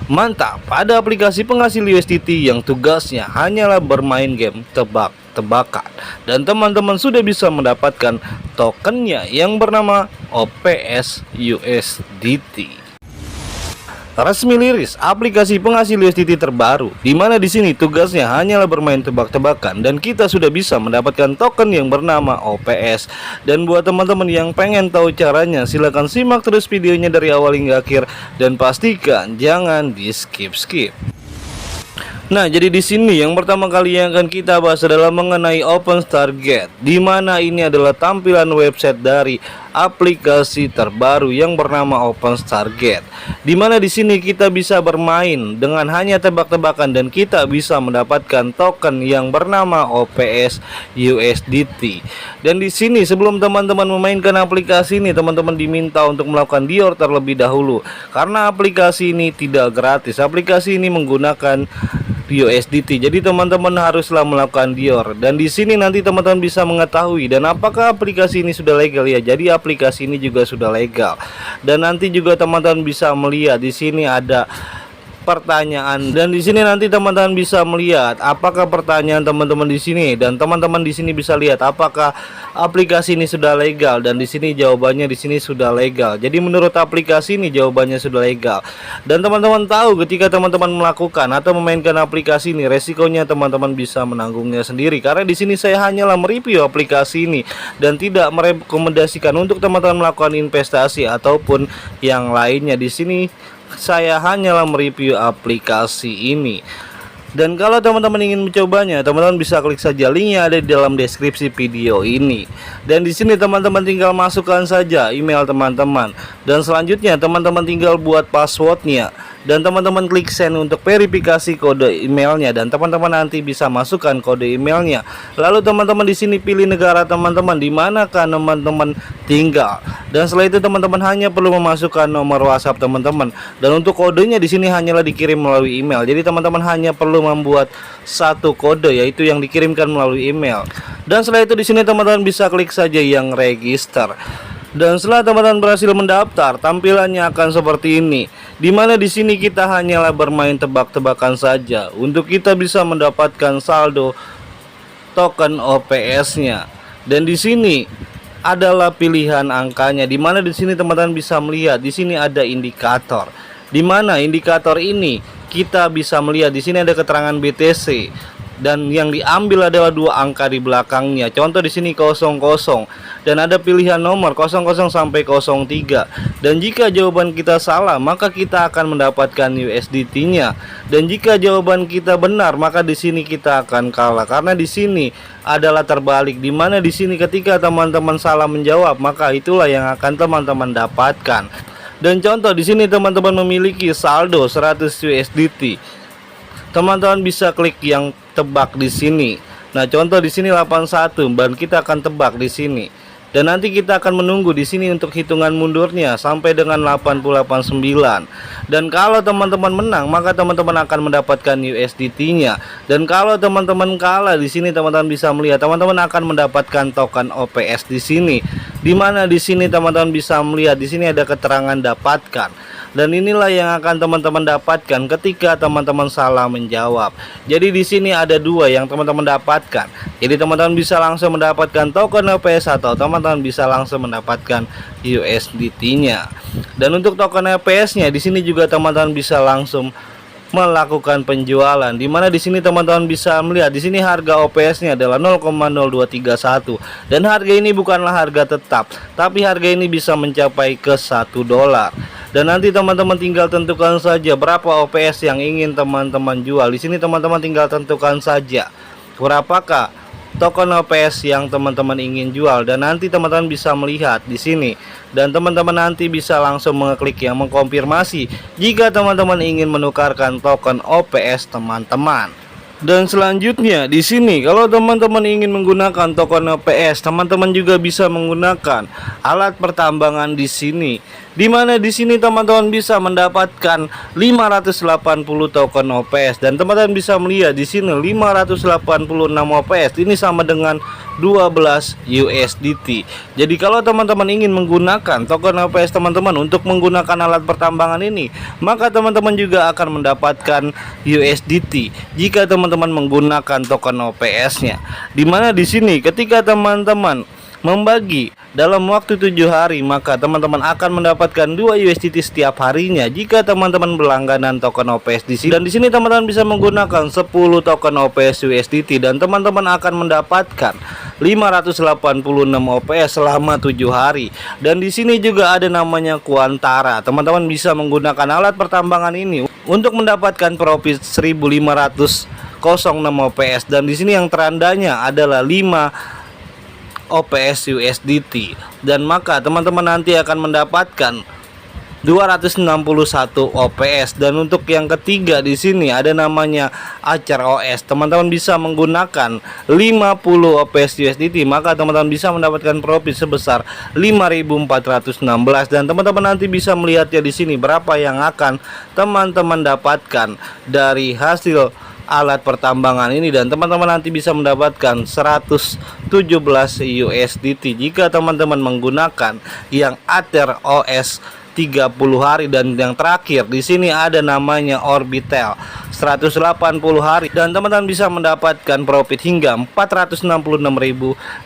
Mantap, ada aplikasi penghasil USDT yang tugasnya hanyalah bermain game tebak-tebakan. Dan teman-teman sudah bisa mendapatkan tokennya yang bernama OPS USDT. Resmi liris aplikasi penghasil USDT terbaru, di mana di sini tugasnya hanyalah bermain tebak-tebakan dan kita sudah bisa mendapatkan token yang bernama OPS. Dan buat teman-teman yang pengen tahu caranya, silahkan simak terus videonya dari awal hingga akhir dan pastikan jangan di skip-skip. Nah, jadi di sini yang pertama kali yang akan kita bahas adalah mengenai OpenStarGate, di mana ini adalah tampilan website dari aplikasi terbaru yang bernama OpenStarGate. Di mana di sini kita bisa bermain dengan hanya tebak-tebakan dan kita bisa mendapatkan token yang bernama OPS USDT. Dan di sini sebelum teman-teman memainkan aplikasi ini, teman-teman diminta untuk melakukan Dior terlebih dahulu karena aplikasi ini tidak gratis. Aplikasi ini menggunakan USDT. Jadi teman-teman haruslah melakukan Dior. Dan di sini nanti teman-teman bisa mengetahui dan apakah aplikasi ini sudah legal ya. Jadi aplikasi ini juga sudah legal. Dan nanti juga teman-teman bisa melihat di sini ada pertanyaan dan di sini nanti teman-teman bisa melihat apakah pertanyaan teman-teman di sini dan teman-teman di sini bisa lihat apakah aplikasi ini sudah legal dan di sini jawabannya di sini sudah legal. Jadi menurut aplikasi ini jawabannya sudah legal. Dan teman-teman tahu ketika teman-teman melakukan atau memainkan aplikasi ini resikonya teman-teman bisa menanggungnya sendiri karena di sini saya hanyalah mereview aplikasi ini dan tidak merekomendasikan untuk teman-teman melakukan investasi ataupun yang lainnya. Di sini saya hanyalah mereview aplikasi ini. Dan kalau teman-teman ingin mencobanya, teman-teman bisa klik saja linknya ada di dalam deskripsi video ini. Dan di sini teman-teman tinggal masukkan saja email teman-teman. Dan selanjutnya teman-teman tinggal buat passwordnya. Dan teman-teman klik send untuk verifikasi kode emailnya. Dan teman-teman nanti bisa masukkan kode emailnya. Lalu teman-teman di sini pilih negara teman-teman di manakah teman-teman tinggal. Dan setelah itu teman-teman hanya perlu memasukkan nomor WhatsApp teman-teman. Dan untuk kodenya di sini hanyalah dikirim melalui email. Jadi teman-teman hanya perlu membuat satu kode yaitu yang dikirimkan melalui email. Dan setelah itu di sini teman-teman bisa klik saja yang register. Dan setelah teman-teman berhasil mendaftar, tampilannya akan seperti ini. Dimana di sini kita hanyalah bermain tebak-tebakan saja untuk kita bisa mendapatkan saldo token OPS-nya. Dan di sini adalah pilihan angkanya. Dimana di sini teman-teman bisa melihat di sini ada indikator. Dimana indikator ini kita bisa melihat di sini ada keterangan BTC. Dan yang diambil adalah dua angka di belakangnya. Contoh di sini 00 dan ada pilihan nomor 00 sampai 03. Dan jika jawaban kita salah, maka kita akan mendapatkan USDT-nya. Dan jika jawaban kita benar, maka di sini kita akan kalah karena di sini adalah terbalik. Di mana di sini ketika teman-teman salah menjawab, maka itulah yang akan teman-teman dapatkan. Dan contoh di sini teman-teman memiliki saldo 100 USDT. Teman-teman bisa klik yang tebak di sini. Nah, contoh di sini 81 dan kita akan tebak di sini. Dan nanti kita akan menunggu di sini untuk hitungan mundurnya sampai dengan 889. Dan kalau teman-teman menang, maka teman-teman akan mendapatkan USDT-nya. Dan kalau teman-teman kalah di sini teman-teman bisa melihat teman-teman akan mendapatkan token OPS di sini. Di mana di sini teman-teman bisa melihat di sini ada keterangan dapatkan. Dan inilah yang akan teman-teman dapatkan ketika teman-teman salah menjawab. Jadi di sini ada dua yang teman-teman dapatkan. Jadi teman-teman bisa langsung mendapatkan token OPS atau teman-teman bisa langsung mendapatkan USDT-nya. Dan untuk token OPS-nya di sini juga teman-teman bisa langsung melakukan penjualan. Dimana di sini teman-teman bisa melihat di sini harga OPS-nya adalah 0,0231 dan harga ini bukanlah harga tetap, tapi harga ini bisa mencapai ke $1. Dan nanti teman-teman tinggal tentukan saja berapa OPS yang ingin teman-teman jual. Di sini teman-teman tinggal tentukan saja berapakah token OPS yang teman-teman ingin jual dan nanti teman-teman bisa melihat di sini dan teman-teman nanti bisa langsung mengeklik yang mengkonfirmasi jika teman-teman ingin menukarkan token OPS teman-teman. Dan selanjutnya di sini kalau teman-teman ingin menggunakan token OPS, teman-teman juga bisa menggunakan alat pertambangan di sini. Dimana di sini teman-teman bisa mendapatkan 580 token OPS, dan teman-teman bisa melihat di sini 586 OPS ini sama dengan 12 USDT. Jadi kalau teman-teman ingin menggunakan token OPS teman-teman untuk menggunakan alat pertambangan ini, maka teman-teman juga akan mendapatkan USDT jika teman-teman menggunakan token OPS-nya. Dimana di sini ketika teman-teman membagi dalam waktu 7 hari, maka teman-teman akan mendapatkan 2 USDT setiap harinya jika teman-teman berlangganan token OPS di sini. Dan di sini teman-teman bisa menggunakan 10 token OPS USDT, dan teman-teman akan mendapatkan 586 OPS selama 7 hari. Dan di sini juga ada namanya Kuantara. Teman-teman bisa menggunakan alat pertambangan ini untuk mendapatkan profit 1506 OPS, dan di sini yang terandanya adalah 5 OPS USDT, dan maka teman-teman nanti akan mendapatkan 261 OPS. Dan untuk yang ketiga di sini ada namanya Acer OS. Teman-teman bisa menggunakan 50 OPS USDT, maka teman-teman bisa mendapatkan profit sebesar 5.416, dan teman-teman nanti bisa melihatnya di sini berapa yang akan teman-teman dapatkan dari hasil alat pertambangan ini. Dan teman-teman nanti bisa mendapatkan 117 USDT jika teman-teman menggunakan yang Acer OS 30 hari. Dan yang terakhir di sini ada namanya Orbital 180 hari, dan teman-teman bisa mendapatkan profit hingga 466.016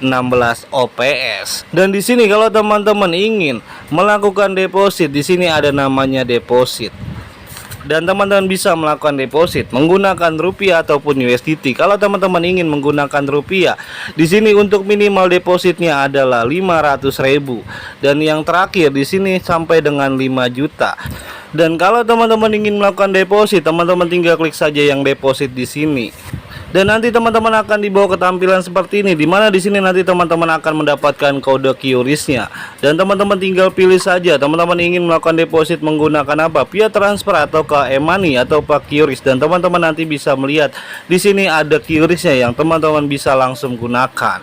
OPS. Dan di sini kalau teman-teman ingin melakukan deposit, di sini ada namanya deposit, dan teman-teman bisa melakukan deposit menggunakan rupiah ataupun USDT. Kalau teman-teman ingin menggunakan rupiah, di sini untuk minimal depositnya adalah 500.000, dan yang terakhir di sini sampai dengan 5 juta. Dan kalau teman-teman ingin melakukan deposit, teman-teman tinggal klik saja yang deposit di sini. Dan nanti teman-teman akan dibawa ke tampilan seperti ini, dimana di sini nanti teman-teman akan mendapatkan kode QRIS-nya, dan teman-teman tinggal pilih saja teman-teman ingin melakukan deposit menggunakan apa, via transfer atau ke e-money atau pak QRIS. Dan teman-teman nanti bisa melihat di sini ada QRIS-nya yang teman-teman bisa langsung gunakan.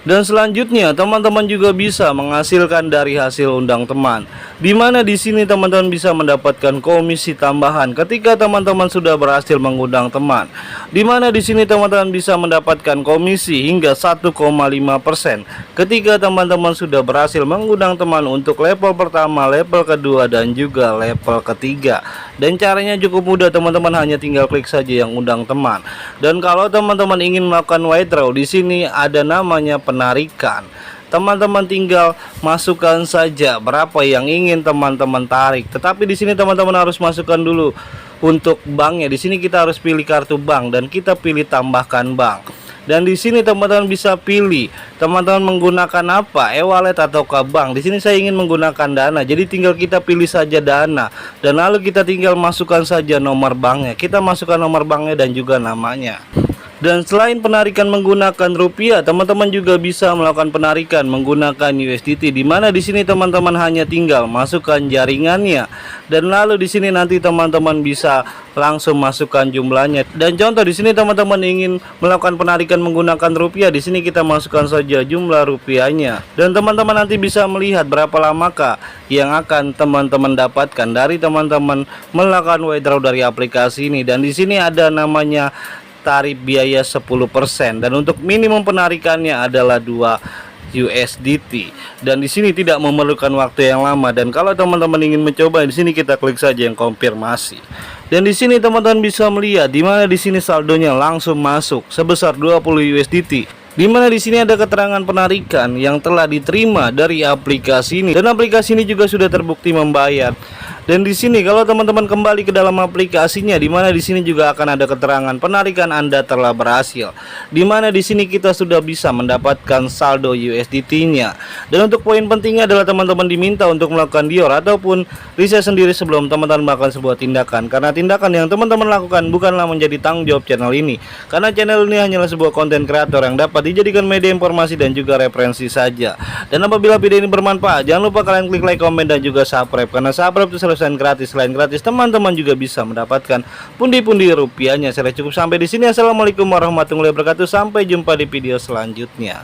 Dan selanjutnya teman-teman juga bisa menghasilkan dari hasil undang teman, dimana di sini teman-teman bisa mendapatkan komisi tambahan ketika teman-teman sudah berhasil mengundang teman, dimana di sini teman-teman bisa mendapatkan komisi hingga 1,5% ketika teman-teman sudah berhasil mengundang teman untuk level pertama, level kedua, dan juga level ketiga. Dan caranya cukup mudah teman-teman, hanya tinggal klik saja yang undang teman. Dan kalau teman-teman ingin melakukan withdraw, di sini ada namanya penarikan. Teman-teman tinggal masukkan saja berapa yang ingin teman-teman tarik. Tetapi di sini teman-teman harus masukkan dulu untuk banknya. Di sini kita harus pilih kartu bank dan kita pilih tambahkan bank. Dan di sini teman-teman bisa pilih teman-teman menggunakan apa, e-wallet atau ke bank. Di sini saya ingin menggunakan Dana, jadi tinggal kita pilih saja Dana, dan lalu kita tinggal masukkan saja nomor banknya. Kita masukkan nomor banknya dan juga namanya. Dan selain penarikan menggunakan rupiah, teman-teman juga bisa melakukan penarikan menggunakan USDT, di mana di sini teman-teman hanya tinggal masukkan jaringannya, dan lalu di sini nanti teman-teman bisa langsung masukkan jumlahnya. Dan contoh di sini teman-teman ingin melakukan penarikan menggunakan rupiah, di sini kita masukkan saja jumlah rupiahnya, dan teman-teman nanti bisa melihat berapa lamakah yang akan teman-teman dapatkan dari teman-teman melakukan withdraw dari aplikasi ini. Dan di sini ada namanya tarif biaya 10%, dan untuk minimum penarikannya adalah 2 USDT. Dan di sini tidak memerlukan waktu yang lama. Dan kalau teman-teman ingin mencoba, di sini kita klik saja yang konfirmasi. Dan di sini teman-teman bisa melihat di mana di sini saldonya langsung masuk sebesar 20 USDT. Di mana di sini ada keterangan penarikan yang telah diterima dari aplikasi ini, dan aplikasi ini juga sudah terbukti membayar. Dan di sini kalau teman-teman kembali ke dalam aplikasinya, di mana di sini juga akan ada keterangan penarikan Anda telah berhasil. Di mana di sini kita sudah bisa mendapatkan saldo USDT-nya. Dan untuk poin pentingnya adalah teman-teman diminta untuk melakukan Dior ataupun riset sendiri sebelum teman-teman melakukan sebuah tindakan. Karena tindakan yang teman-teman lakukan bukanlah menjadi tanggung jawab channel ini. Karena channel ini hanyalah sebuah konten kreator yang dapat dijadikan media informasi dan juga referensi saja. Dan apabila video ini bermanfaat, jangan lupa kalian klik like, komen, dan juga subscribe. Karena subscribe itu selain gratis, teman-teman juga bisa mendapatkan pundi-pundi rupiahnya. Saya cukup sampai di sini. Assalamualaikum warahmatullahi wabarakatuh. Sampai jumpa di video selanjutnya.